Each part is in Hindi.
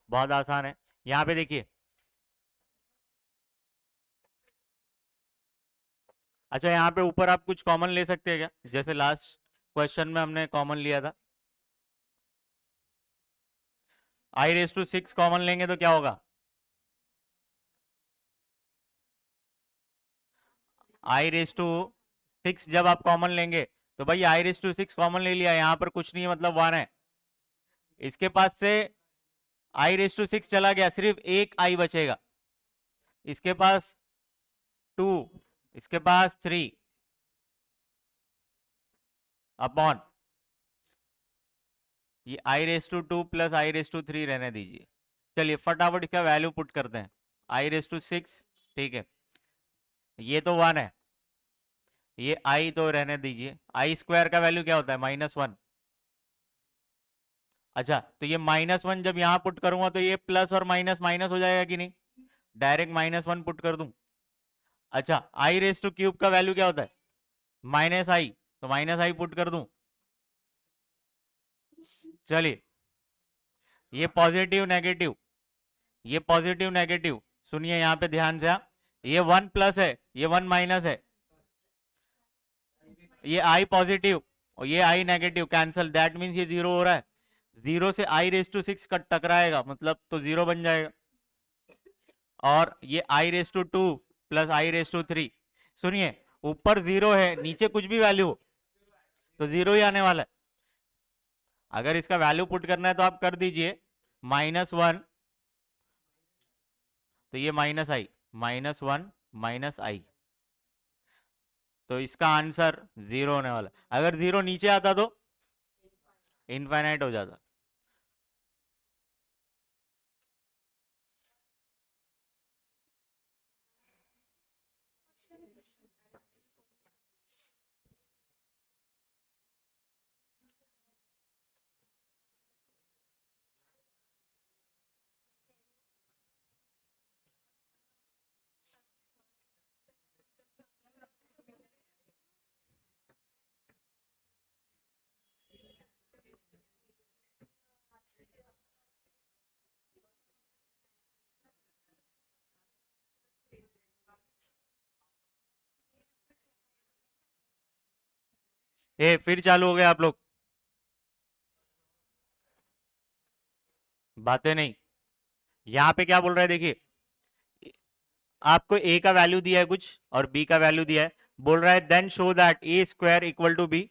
बहुत आसान है। यहाँ पे देखिए, अच्छा यहाँ पे ऊपर आप कुछ कॉमन ले सकते हैं क्या, जैसे लास्ट क्वेश्चन में हमने कॉमन लिया था। i⁻⁶ कॉमन लेंगे तो क्या होगा, i⁻⁶ जब आप कॉमन लेंगे तो भाई i⁻⁶ कॉमन ले लिया, यहाँ पर कुछ नहीं है मतलब 1 है। इसके पास से i⁻⁶ चला गया, सिर्फ एक i बचेगा। इसके पास 2, इसके पास 3 अपॉन ये i⁻² प्लस i⁻³ रहने दीजिए। चलिए फटाफट इसका वैल्यू पुट करते हैं। i⁻⁶, ठीक है, ये तो 1 है, ये i तो रहने दीजिए। i² का वैल्यू क्या होता है, -1। अच्छा तो ये -1 जब यहां पुट करूंगा तो ये प्लस और माइनस माइनस हो जाएगा कि नहीं, डायरेक्ट -1 पुट कर दूं। अच्छा i⁻³ का वैल्यू क्या होता है, -i, तो -i पुट कर दूं। चलिए ये पॉजिटिव नेगेटिव, ये पॉजिटिव नेगेटिव, सुनिए यहाँ पे ध्यान से आप, ये 1 प्लस है, ये 1 माइनस है, ये i पॉजिटिव और ये i negative, cancel, that means ये 0 हो रहा है। 0 से i⁻⁶ का टकराएगा मतलब तो 0 बन जाएगा। और ये i⁻² प्लस i⁻3, सुनिए ऊपर 0 है, नीचे कुछ भी वैल्यू हो तो 0 ही आने वाला है। अगर इसका वैल्यू पुट करना है तो आप कर दीजिए -1, तो ये -i, -1 -i, तो इसका आंसर 0 होने वाला। अगर 0 नीचे आता तो इनफाइनाइट हो जाता। ए फिर चालू हो गए आप लोग, बातें नहीं। यहाँ पे क्या बोल रहा है देखिए, आपको a का वैल्यू दिया है कुछ और b का वैल्यू दिया है, बोल रहा है then show that a² equal to b,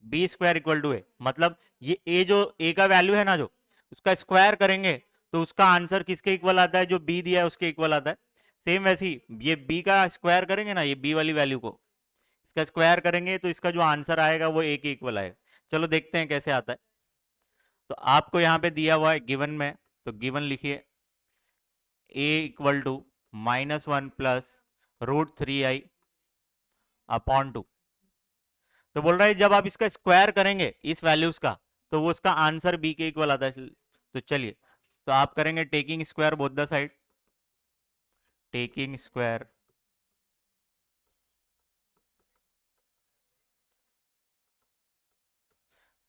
b² equal to a। मतलब ये a जो a का वैल्यू है ना, जो उसका स्क्वायर करेंगे तो उसका आंसर किसके इक्वल आता है, जो b दिया है उसके इक्वल आता है। सेम वैसे ही ये b का स्क्वायर करेंगे ना, ये b वाली वैल्यू को इसका स्क्वायर करेंगे तो इसका जो आंसर आएगा वो a के इक्वल आएगा। चलो देखते हैं कैसे आता है। तो आपको यहाँ पे दिया हुआ है गिवन में, तो गिवन लिखिए a equal to -1 plus √3i upon 2। तो बोल रहा है जब आप इसका स्क्वायर करेंगे इस वैल्यूज का तो वो उसका आंसर b के इक्वल आता है। तो चलिए, तो आप करेंगे taking square both the side, taking square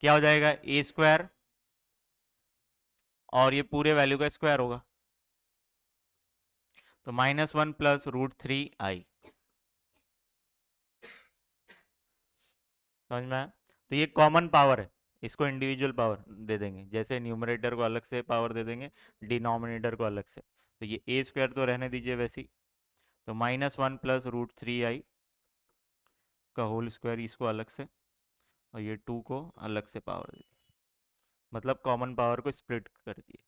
क्या हो जाएगा, a² और ये पूरे वैल्यू का स्क्वायर होगा, तो -1 प्लस √3i। समझ में आया? तो ये कॉमन पावर है, इसको इंडिविजुअल पावर दे देंगे, जैसे न्यूमरेटर को अलग से पावर दे देंगे, डिनोमिनेटर को अलग से। तो ये a² तो रहने दीजिए वैसे ही, तो -1 प्लस √3i का होल स्क्वायर, इसको अलग से, और ये 2 को अलग से पावर दे दी, मतलब कॉमन पावर को स्प्लिट कर दिए।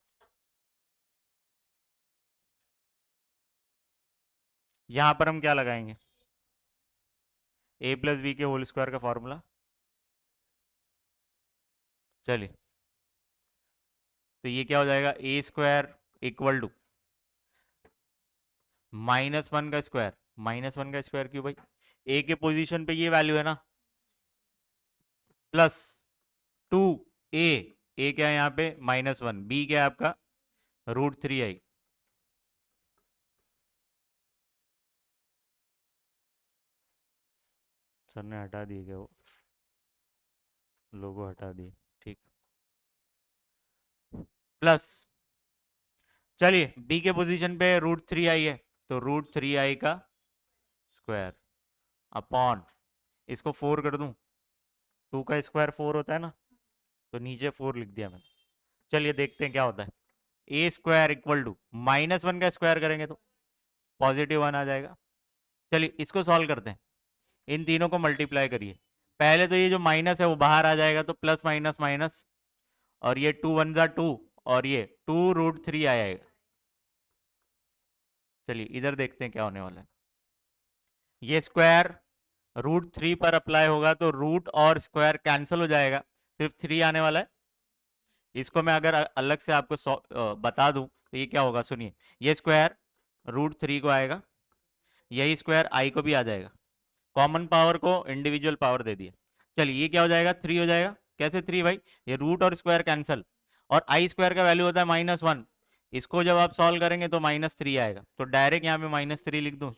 यहाँ पर हम क्या लगाएंगे, a+b के होल स्क्वायर का फॉर्मूला। चलिए, तो ये क्या हो जाएगा, a² इक्वल टू -1 का स्क्वायर, -1 का स्क्वायर क्यों भाई, a के पोजीशन पे ये वैल्यू है ना, प्लस 2a, a क्या है यहाँ पे -1, b क्या है आपका √3i। सर ने हटा दिए क्या वो लोगो, हटा दिए, ठीक, प्लस चलिए बी के पोजीशन पे √3i है, तो √3i का स्क्वायर अपॉन, इसको 4 कर दूं, 2 का स्क्वायर 4 होता है ना, तो नीचे 4 लिख दिया मैंने। चलिए देखते हैं क्या होता है। ए स्क्वायर इक्वल टू -1 का स्क्वायर करेंगे तो +1 आ जाएगा। चलिए इसको सॉल्व करते हैं, इन तीनों को मल्टीप्लाई करिए। पहले तो ये जो माइनस है वो बाहर आ जाएगा, तो प्लस माइनस माइनस, और ये 2 1 जा 2, और ये 2√3 आएगा। चलिए इधर देखते हैं क्या होने वाला है। ये स्क्वायर √3 पर अप्लाई होगा तो रूट और स्क्वायर कैंसिल हो जाएगा, सिर्फ 3 आने वाला है। इसको मैं अगर अलग से आपको बता दूं तो ये क्या होगा, सुनिए। ये स्क्वायर √3 को आएगा, यही स्क्वायर आई को भी आ जाएगा, कॉमन पावर को इंडिविजुअल पावर दे दिया। चलिए ये क्या हो जाएगा, 3 हो जाएगा। कैसे 3 भाई, ये रूट और स्क्वायर कैंसिल, और आई स्क्वायर का वैल्यू होता है -1, इसको जब आप सॉल्व करेंगे तो -3 आएगा, तो डायरेक्ट यहाँ पे -3 लिख दूं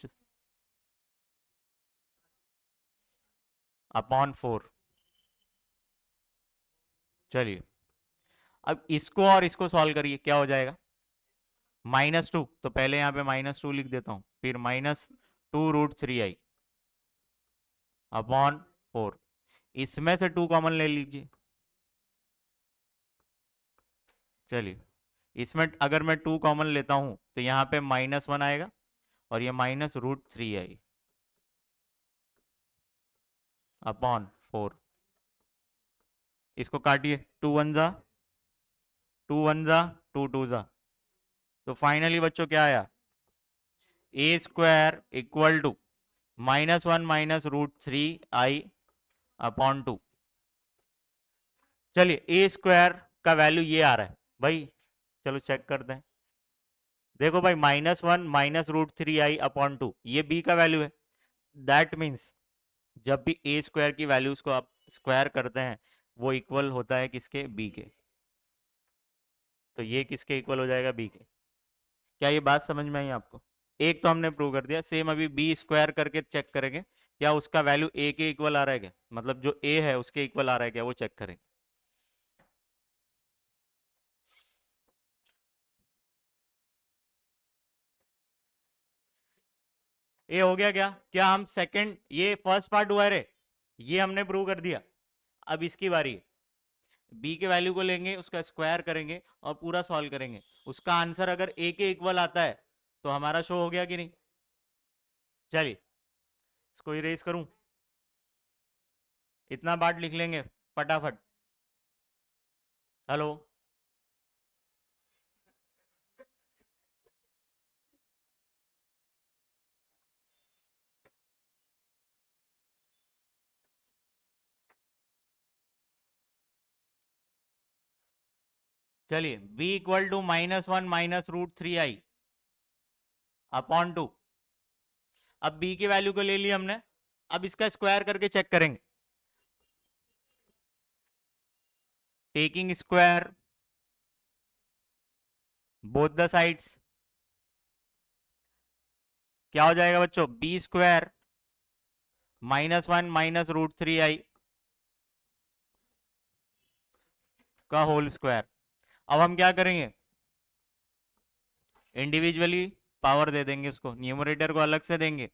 अपॉन 4। चलिए अब इसको और इसको सॉल्व करिए, क्या हो जाएगा, -2, तो पहले यहाँ पे -2 लिख देता हूँ, फिर -2√3i अपॉन 4, इसमें से 2 कॉमन ले लीजिए। चलिए इसमें अगर मैं 2 कॉमन लेता हूं तो यहाँ पे -1 आएगा, और ये -√3i अपॉन 4, इसको काटिए, 2 1 जा 2 1 जा 2 2 जा, तो फाइनली बच्चों क्या आया, A square equal to -1 -√3i upon 2। चलिए ए स्क्वायर का वैल्यू ये आ रहा है भाई, चलो चेक करते हैं। देखो भाई -1 -√3i अपॉन 2 ये बी का वैल्यू है। दैट मीन्स जब भी ए स्क्वायर की वैल्यूज को आप स्क्वायर करते हैं वो इक्वल होता है किसके, बी के। तो ये किसके इक्वल हो जाएगा, बी के। क्या ये बात समझ में आई आपको? एक तो हमने प्रूव कर दिया, सेम अभी बी स्क्वायर करके चेक करेंगे क्या उसका वैल्यू ए के इक्वल आ रहा है क्या, मतलब जो ए है उसके इक्वल आ रहा है क्या, वो चेक करेंगे। ये हो गया क्या, क्या हम सेकंड, ये फर्स्ट पार्ट हुआ रे, ये हमने प्रूव कर दिया। अब इसकी बारी है, बी के वैल्यू को लेंगे, उसका स्क्वायर करेंगे और पूरा सॉल्व करेंगे। उसका आंसर अगर ए के इक्वल आता है तो हमारा शो हो गया कि नहीं। चलिए इसको इरेज करूं, इतना पार्ट लिख लेंगे फटाफट। हेलो, चलिए b equal to -1 -√3i upon 2। अब b की वैल्यू को ले लिया हमने, अब इसका स्क्वायर करके चेक करेंगे। Taking square both the sides, क्या हो जाएगा बच्चों, b स्क्वायर -1 -√3i का होल स्क्वायर। अब हम क्या करेंगे, इंडिविजुअली पावर दे देंगे, उसको न्यूमरेटर को अलग से देंगे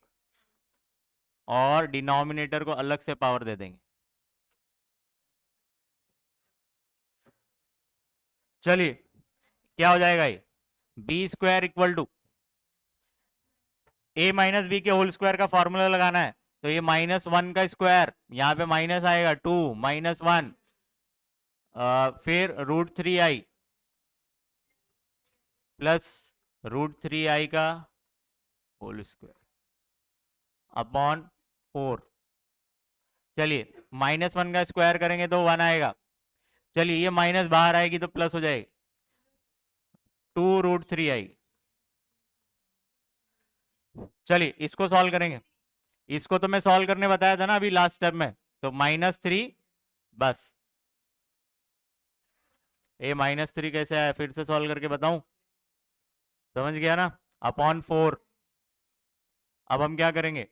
और डिनोमिनेटर को अलग से पावर दे देंगे। चलिए क्या हो जाएगा, ये B square equal to A minus B के होल स्क्वायर का फॉर्मूला लगाना है, तो ये -1 का स्क्वायर, यहाँ पे माइनस आएगा 2 -1 फिर √3i प्लस √3i का होल स्क्वायर अपॉन 4। चलिए -1 का स्क्वायर करेंगे तो 1 आएगा, चलिए ये माइनस बाहर आएगी तो प्लस हो जाएगी 2√3i। चलिए इसको सॉल्व करेंगे, इसको तो मैं सॉल्व करने बताया था ना अभी लास्ट स्टेप में, तो -3, बस ये -3 कैसे आया, फिर से सॉल्व करके बताऊं, समझ गया ना, अपॉन 4। अब हम क्या करेंगे,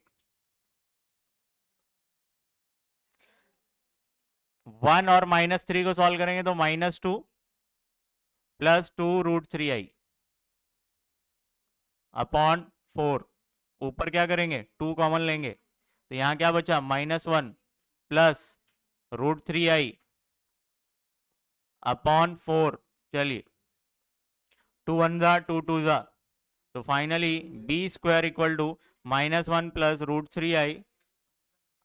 1 और -3 को सॉल्व करेंगे तो -2 प्लस 2√3i अपॉन 4, ऊपर क्या करेंगे 2 कॉमन लेंगे, तो यहाँ क्या बचा -1 प्लस √3i अपॉन 4। चलिए 2 1 जा 2 2 जा, तो finally B square equal to -1 plus √3i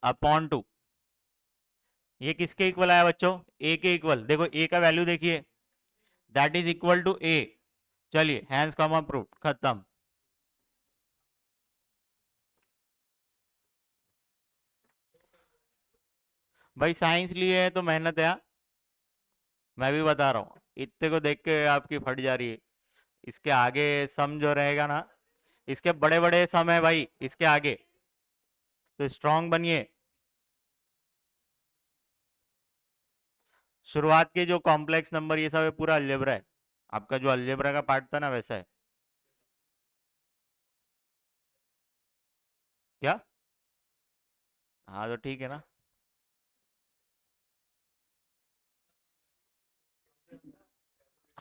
upon 2। ये किसके इक्वल आया बच्चों, ए के इक्वल। देखो ए का वैल्यू देखिए, दैट इज इक्वल टू ए। चलिए हैंस कॉमा प्रूफ, खत्म। भाई साइंस लिए है तो मेहनत है, हाँ? मैं भी बता रहा हूँ, इतने को देख के आपकी फट जा रही है। इसके आगे सम जो रहेगा ना, इसके बड़े बड़े सम है भाई इसके आगे, तो स्ट्रांग बनिए। शुरुआत के जो कॉम्प्लेक्स नंबर ये सब है पूरा अलजेब्रा है, आपका जो अलजेब्रा का पार्ट था ना वैसा है। क्या? हाँ तो ठीक है ना।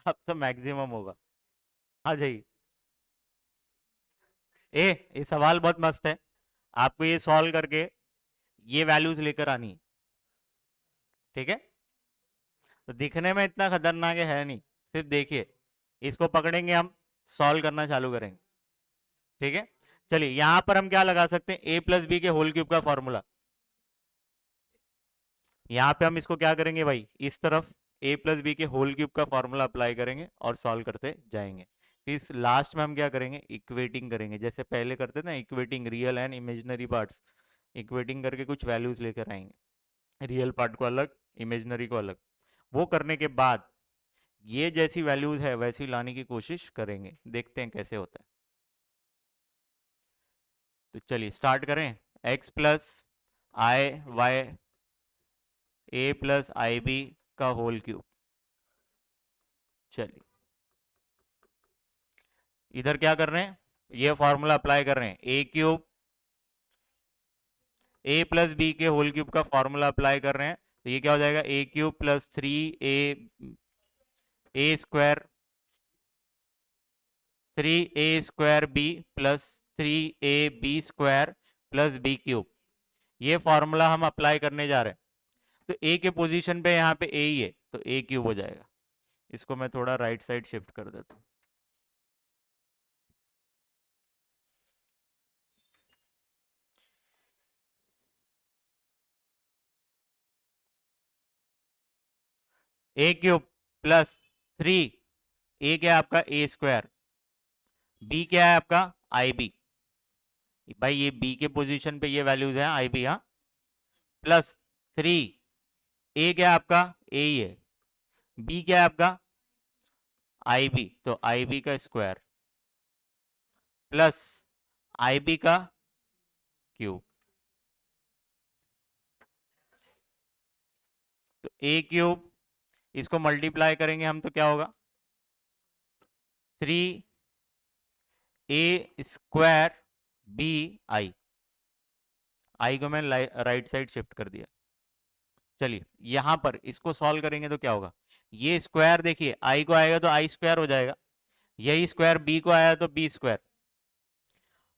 अब तो मैक्सिमम होगा। आ जाइए। ये सवाल बहुत मस्त है, आपको ये सॉल्व करके ये वैल्यूज लेकर आनी है, ठीक है। तो दिखने में इतना खतरनाक है नहीं, सिर्फ देखिए, इसको पकड़ेंगे हम, सॉल्व करना चालू करेंगे, ठीक है। चलिए यहां पर हम क्या लगा सकते हैं, ए प्लस बी के होल क्यूब का फॉर्मूला। यहाँ पे हम इसको क्या करेंगे भाई, इस तरफ ए प्लस बी के होल क्यूब का फॉर्मूला अप्लाई करेंगे और सॉल्व करते जाएंगे। फिर इस लास्ट में हम क्या करेंगे, इक्वेटिंग करेंगे, जैसे पहले करते थे ना, equating real and imaginary parts, equating करके कुछ वैल्यूज लेकर आएंगे, रियल पार्ट को अलग, इमेजिनरी को अलग। वो करने के बाद ये जैसी वैल्यूज है वैसी लाने की कोशिश करेंगे, देखते हैं कैसे होता है। तो चलिए स्टार्ट करें। एक्स प्लस आई वाई ए प्लस आई बी का होल क्यूब। चलिए इधर क्या कर रहे हैं, ये फॉर्मूला अप्लाई कर रहे हैं, A cube A plus B के होल क्यूब का फॉर्मूला अप्लाई कर रहे हैं, तो ये क्या हो जाएगा, A cube plus 3 A square B plus 3ab² plus B cube. ये फॉर्मूला हम अप्लाई करने जा रहे हैं, तो ए के पोजीशन पे यहाँ पे ए ही है, तो ए क्यूब हो जाएगा। इसको मैं थोड़ा राइट साइड शिफ्ट कर देता हूँ। ए क्यूब प्लस 3, ए क्या है आपका ए स्क्वायर, बी क्या है आपका आई बी, भाई ये बी के पोजीशन पे ये वैल्यूज है आई बी, हाँ, प्लस 3, ए क्या है आपका ए ही है, बी क्या है आपका आई बी, तो आई बी का स्क्वायर प्लस आई बी का क्यूब। तो ए क्यूब, इसको मल्टीप्लाई करेंगे हम तो क्या होगा 3a² बी आई, आई को मैं राइट साइड शिफ्ट कर दिया। चलिए यहां पर इसको सॉल्व करेंगे तो क्या होगा, ये स्क्वायर देखिए आई को आएगा तो आई स्क्वायर हो जाएगा, यही स्क्वायर बी को आया तो बी स्क्वायर।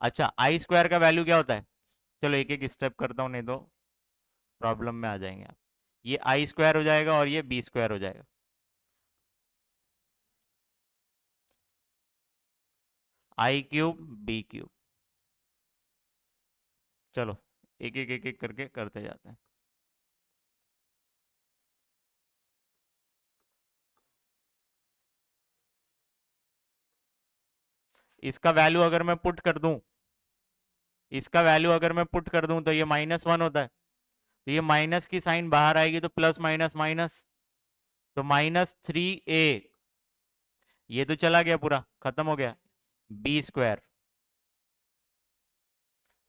अच्छा आई स्क्वायर का वैल्यू क्या होता है, चलो एक एक स्टेप करता हूँ नहीं तो प्रॉब्लम में आ जाएंगे आप। ये आई स्क्वायर हो जाएगा और ये बी स्क्वायर हो जाएगा, आई क्यूब बी क्यूब। चलो एक एक करके करते जाते हैं। इसका वैल्यू अगर मैं पुट कर दूं, इसका वैल्यू अगर मैं पुट कर दूं तो ये -1 होता है, तो ये माइनस की साइन बाहर आएगी तो प्लस माइनस माइनस, तो -3a, ये तो चला गया पूरा खत्म हो गया, बी स्क्वायर।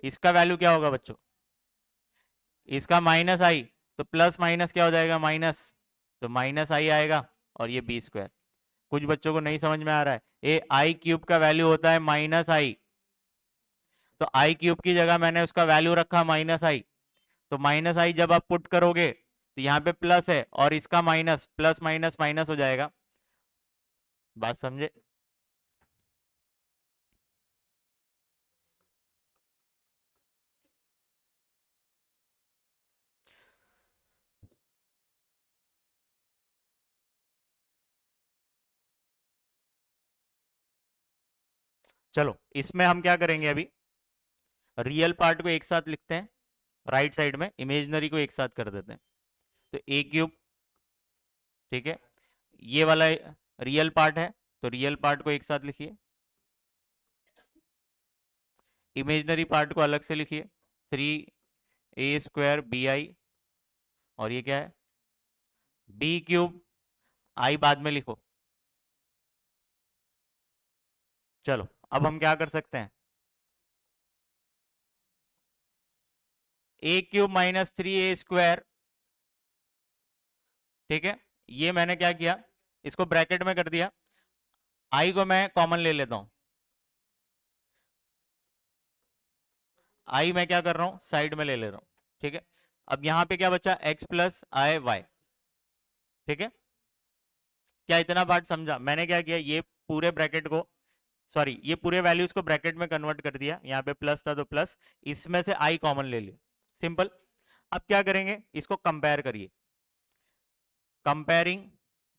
इसका वैल्यू क्या होगा बच्चों, इसका माइनस आई, तो प्लस माइनस क्या हो जाएगा माइनस, तो माइनस आई आएगा और ये बी स्क्वायर। कुछ बच्चों को नहीं समझ में आ रहा है, ए आई क्यूब का वैल्यू होता है -i, तो आई क्यूब की जगह मैंने उसका वैल्यू रखा -i, तो -i जब आप पुट करोगे तो यहाँ पे प्लस है और इसका माइनस, प्लस माइनस माइनस हो जाएगा। बात समझे? चलो इसमें हम क्या करेंगे अभी, रियल पार्ट को एक साथ लिखते हैं राइट साइड में, इमेजनरी को एक साथ कर देते हैं। तो ए क्यूब, ठीक है, ये वाला रियल पार्ट है, तो रियल पार्ट को एक साथ लिखिए, इमेजनरी पार्ट को अलग से लिखिए, 3a² bi, और ये क्या है, बी क्यूब, आई बाद में लिखो। चलो अब हम क्या कर सकते हैं, a³ माइनस 3a², ठीक है, ये मैंने क्या किया, इसको ब्रैकेट में कर दिया, आई को मैं कॉमन ले लेता हूं, आई मैं क्या कर रहा हूं, साइड में ले ले रहा हूं, ठीक है। अब यहां पे क्या बचा, x प्लस आई वाई, ठीक है। क्या इतना पार्ट समझा, मैंने क्या किया, ये पूरे ब्रैकेट को, सॉरी ये पूरे वैल्यूज को ब्रैकेट में कन्वर्ट कर दिया, यहाँ पे प्लस था तो प्लस, इसमें से आई कॉमन ले लिया, सिंपल। अब क्या करेंगे, इसको कंपेयर करिए, कंपेयरिंग,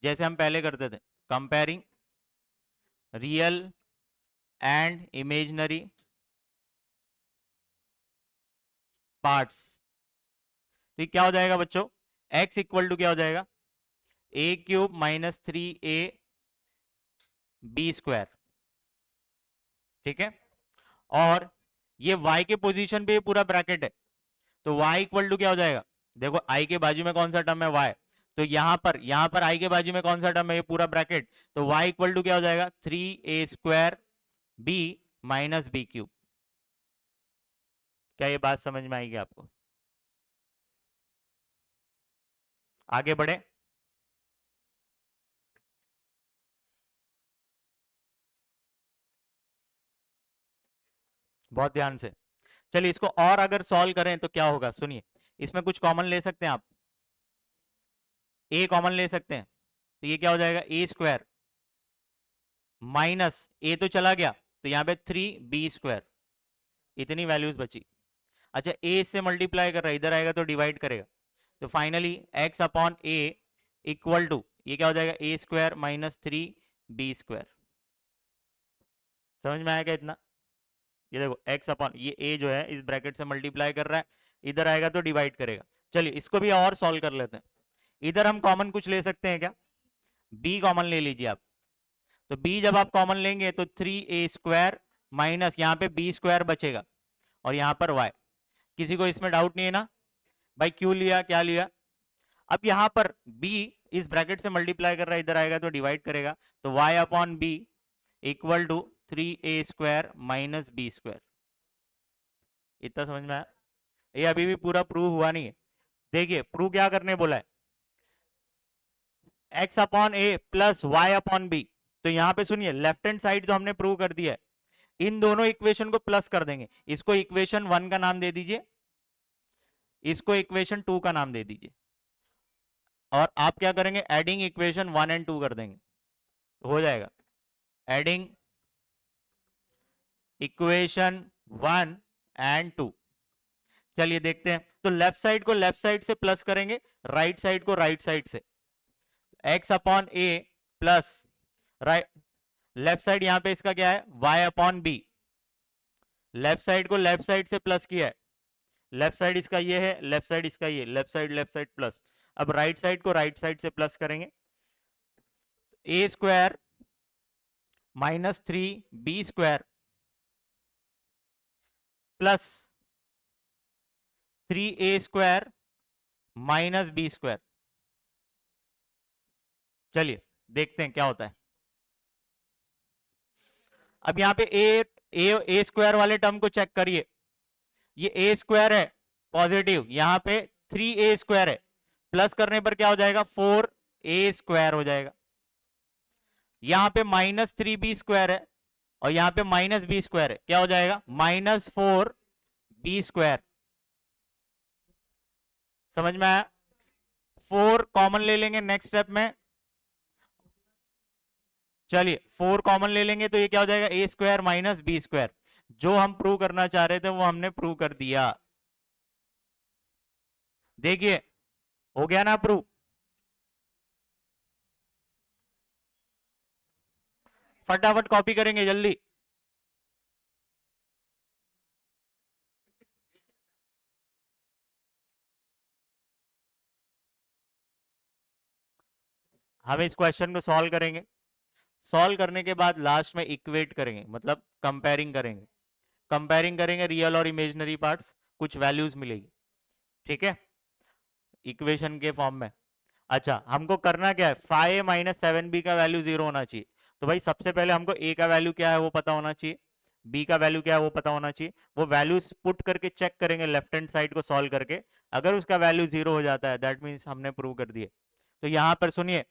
जैसे हम पहले करते थे, comparing real and imaginary parts. तो ये क्या हो जाएगा बच्चों, x इक्वल टू क्या हो जाएगा, a³ माइनस 3ab², ठीक है। और ये y के पोजीशन पे ये पूरा ब्रैकेट है, तो y इक्वल टू क्या हो जाएगा, देखो i के बाजू में कौन सा टर्म है, y, तो यहां पर i के बाजू में कौन सा टर्म है, ये पूरा ब्रैकेट, तो y इक्वल टू क्या हो जाएगा, 3a² b माइनस b³। क्या ये बात समझ में आएगी आपको, आगे बढ़े। बहुत ध्यान से, चलिए इसको और अगर सॉल्व करें तो क्या होगा, सुनिए, इसमें कुछ कॉमन ले सकते हैं आप, a कॉमन ले सकते हैं, तो ये क्या हो जाएगा, a² माइनस a तो चला गया, तो यहां पे 3b², इतनी वैल्यूज बची। अच्छा a से मल्टीप्लाई कर रहा है, इधर आएगा तो डिवाइड करेगा, तो finally x upon a equal to, ये क्या हो जाएगा, a² माइनस 3b²। समझ में आएगा इतना, ये देखो x अपॉन ये a जो है इस ब्रैकेट से मल्टीप्लाई कर रहा है, इधर आएगा तो डिवाइड करेगा। चलिए इसको भी और सॉल्व कर लेते हैं, इधर हम कॉमन कुछ ले सकते हैं क्या, b कॉमन ले लीजिए आप, तो b जब आप कॉमन लेंगे तो 3a² माइनस यहाँ पे b² बचेगा, और यहाँ पर y। किसी को इसमें डाउट नहीं है ना भाई, क्यों लिया, क्या लिया। अब यहाँ पर b इस ब्रैकेट से मल्टीप्लाई कर रहा है, इधर आएगा तो डिवाइड करेगा, तो y upon b equal to 3a² minus b²। इतना समझ में आया, ये अभी भी पूरा प्रूव हुआ नहीं है। देखिए प्रूव क्या करने बोला है, x upon A plus Y upon B, तो यहां पे सुनिए लेफ्ट हैंड साइड जो हमने प्रूव कर दिया है, इन दोनों इक्वेशन को प्लस कर देंगे, इसको इक्वेशन 1 का नाम दे दीजिए, इसको इक्वेशन 2 का नाम दे दीजिए, और आप क्या करेंगे, एडिंग इक्वेशन 1 एंड 2 कर देंगे, हो जाएगा एडिंग इक्वेशन 1 एंड 2। चलिए देखते हैं, तो लेफ्ट साइड को लेफ्ट साइड से प्लस करेंगे, राइट साइड को राइट साइड से, x upon A plus right, left side यहां पे इसका क्या है, y upon B, left side को लेफ्ट साइड से प्लस किया है, लेफ्ट साइड इसका ये है, लेफ्ट साइड इसका ये, लेफ्ट साइड प्लस। अब राइट साइड को राइट साइड से प्लस करेंगे, a² minus 3b² plus 3a² minus b²। चलिए देखते हैं क्या होता है। अब यहां पे a² वाले टर्म को चेक करिए, ये a² है पॉजिटिव, यहां पे 3a² है, प्लस करने पर क्या हो जाएगा, 4a² हो जाएगा। यहां पे माइनस 3b² है, और यहां पे माइनस b² है, क्या हो जाएगा, माइनस 4b²। समझ में आया, 4 कॉमन ले लेंगे नेक्स्ट स्टेप में, चलिए 4 कॉमन ले लेंगे तो ये क्या हो जाएगा, a² माइनस b²। जो हम प्रूव करना चाह रहे थे वो हमने प्रूव कर दिया, देखिए हो गया ना प्रूव। फटाफट कॉपी करेंगे जल्दी, हम इस क्वेश्चन को सॉल्व करेंगे। सॉल्व करने के बाद लास्ट में इक्वेट करेंगे, मतलब कंपेयरिंग करेंगे। कंपेयरिंग करेंगे रियल और इमेजिनरी पार्ट्स, कुछ वैल्यूज मिलेगी। ठीक है, इक्वेशन के फॉर्म में। अच्छा, हमको करना क्या है, 5 - 7b का वैल्यू 0 होना चाहिए। तो भाई सबसे पहले हमको a का वैल्यू क्या है वो पता होना चाहिए, b का वैल्यू क्या है वो पता होना चाहिए। वो वैल्यूज पुट करके चेक करेंगे लेफ्ट हैंड साइड को सॉल्व करके। अगर उसका वैल्यू 0 हो जाता है दैट मीन्स हमने प्रूव कर दिए। तो यहां पर सुनिए,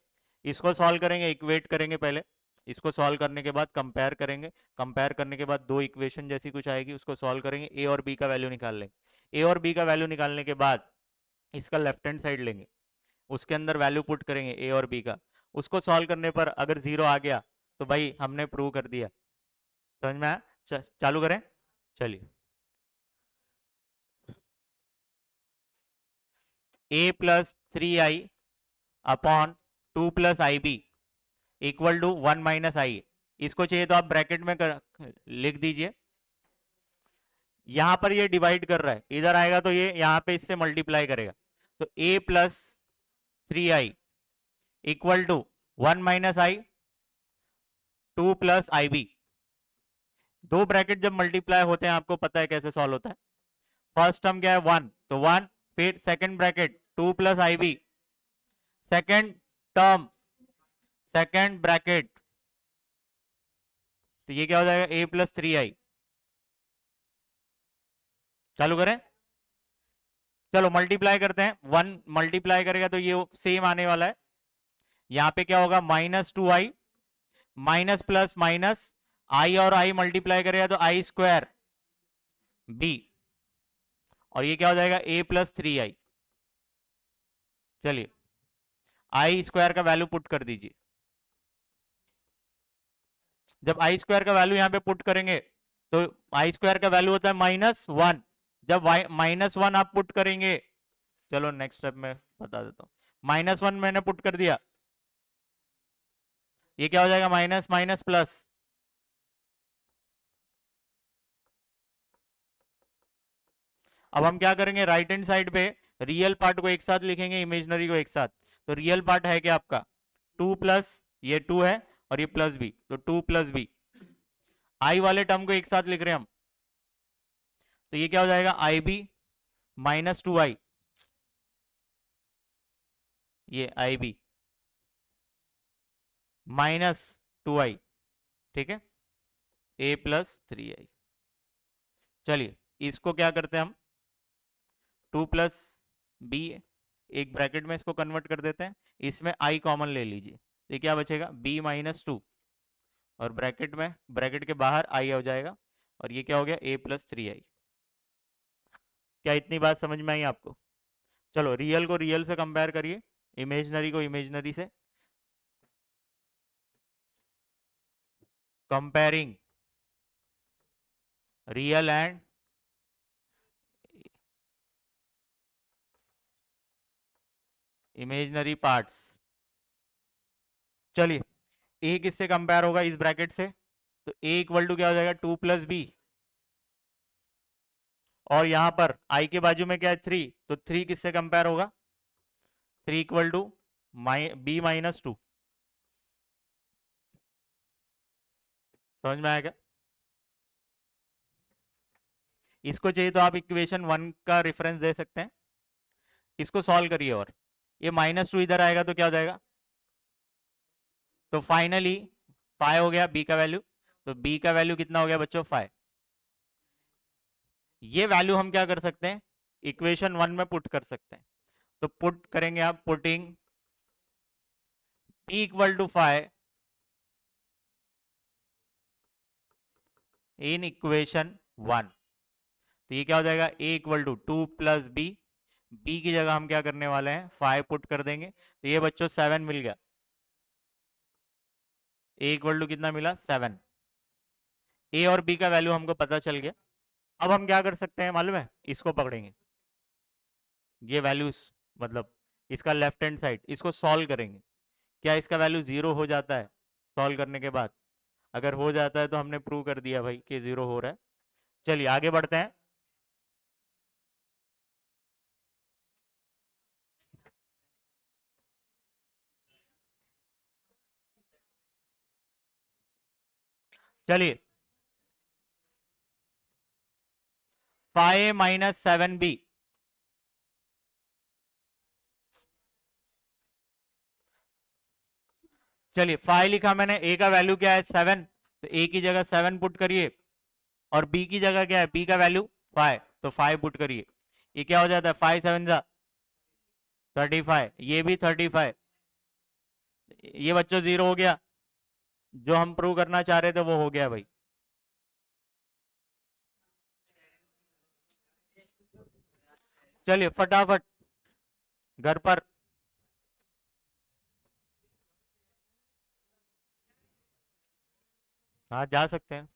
इसको सॉल्व करेंगे, इक्वेट करेंगे पहले। इसको सॉल्व करने के बाद कंपेयर करेंगे। कंपेयर करने के बाद दो इक्वेशन जैसी कुछ आएगी, उसको सॉल्व करेंगे, ए और बी का वैल्यू निकाल लेंगे। ए और बी का वैल्यू निकालने के बाद इसका लेफ्ट हैंड साइड लेंगे, उसके अंदर वैल्यू पुट करेंगे ए और बी का। उसको सॉल्व करने पर अगर 0 आ गया तो भाई हमने प्रूव कर दिया। समझ में आया? चालू करें, चलिए। a+3i upon 2+ib equal to 1 - i। इसको चाहिए तो आप ब्रैकेट में लिख दीजिए। यहां पर ये डिवाइड कर रहा है, इधर आएगा तो ये यहां पे इससे मल्टीप्लाई करेगा। तो a+3i equal to 1 - i 2+ib। दो ब्रैकेट जब मल्टीप्लाई होते हैं आपको पता है कैसे सॉल्व होता है। फर्स्ट टर्म क्या है 1, तो 1, फिर second bracket 2+ib, second term second bracket, तो ये क्या हो जाएगा a+3i। चालू करें, चलो मल्टीप्लाई करते हैं। 1 मल्टीप्लाई करेगा तो ये सेम आने वाला है। यहां पे क्या होगा -2i, माइनस प्लस माइनस, आई और आई मल्टीप्लाई करेगा तो i² b, और ये क्या हो जाएगा a+3i। चलिए i² का वैल्यू पुट कर दीजिए। जब i² का वैल्यू यहां पे पुट करेंगे तो i² का वैल्यू होता है -1। जब -1 आप पुट करेंगे, चलो नेक्स्ट स्टेप में बता देता हूं। -1 मैंने पुट कर दिया, ये क्या हो जाएगा माइनस माइनस प्लस। अब हम क्या करेंगे, राइट हैंड साइड पे रियल पार्ट को एक साथ लिखेंगे, इमेजनरी को एक साथ। तो रियल पार्ट है क्या आपका 2+, ये 2 है और ये +b, तो 2+b। आई वाले टर्म को एक साथ लिख रहे हैं हम, तो ये क्या हो जाएगा ib -2i, ये ib -2i। ठीक है, a+3i। चलिए इसको क्या करते हैं हम, 2+b एक ब्रैकेट में इसको कन्वर्ट कर देते हैं। इसमें i कॉमन ले लीजिए, ये क्या बचेगा b-2, और ब्रैकेट में ब्रैकेट के बाहर i हो जाएगा, और ये क्या हो गया a+3i। क्या इतनी बात समझ में आई आपको? चलो रियल को रियल से कंपेयर करिए, इमेजनरी को इमेजनरी से। Comparing real and imaginary parts. चलिए ए किससे कंपेयर होगा इस ब्रैकेट से, तो ए इक्वल टू क्या हो जाएगा 2+b, और यहां पर आई के बाजू में क्या है 3, तो 3 किससे कंपेयर होगा, 3 इक्वल टू b-2। समझ में आएगा? इसको चाहिए तो आप इक्वेशन 1 का रेफरेंस दे सकते हैं। इसको सॉल्व करिए, और ये -2 इधर आएगा तो क्या हो जाएगा, तो फाइनली 5 हो गया बी का वैल्यू। तो बी का वैल्यू कितना हो गया बच्चों 5। ये वैल्यू हम क्या कर सकते हैं, इक्वेशन 1 में पुट कर सकते हैं। तो पुट करेंगे आप, putting b equal to 5 in equation 1। तो ये क्या हो जाएगा a equal to 2+b, b की जगह हम क्या करने वाले हैं 5 पुट कर देंगे, तो ये बच्चों 7 मिल गया। a इक्वल टू कितना मिला 7। a और b का वैल्यू हमको पता चल गया। अब हम क्या कर सकते हैं मालूम है, इसको पकड़ेंगे, ये वैल्यूज, मतलब इसका लेफ्ट हैंड साइड, इसको सॉल्व करेंगे। क्या इसका वैल्यू 0 हो जाता है सॉल्व करने के बाद? अगर हो जाता है तो हमने प्रूव कर दिया भाई कि 0 हो रहा है। चलिए आगे बढ़ते हैं। चलिए 5a माइनस 7b, चलिए 5 लिखा मैंने, a का वैल्यू क्या है 7, तो a की जगह 7 पुट करिए, और b की जगह क्या है, b का वैल्यू 5, तो 5 पुट करिए। ये क्या हो जाता है 5 7 जा 35, ये भी 35, ये बच्चों 0 हो गया, जो हम प्रूव करना चाह रहे थे वो हो गया भाई। चलिए फटाफट घर पर, हाँ जा सकते हैं।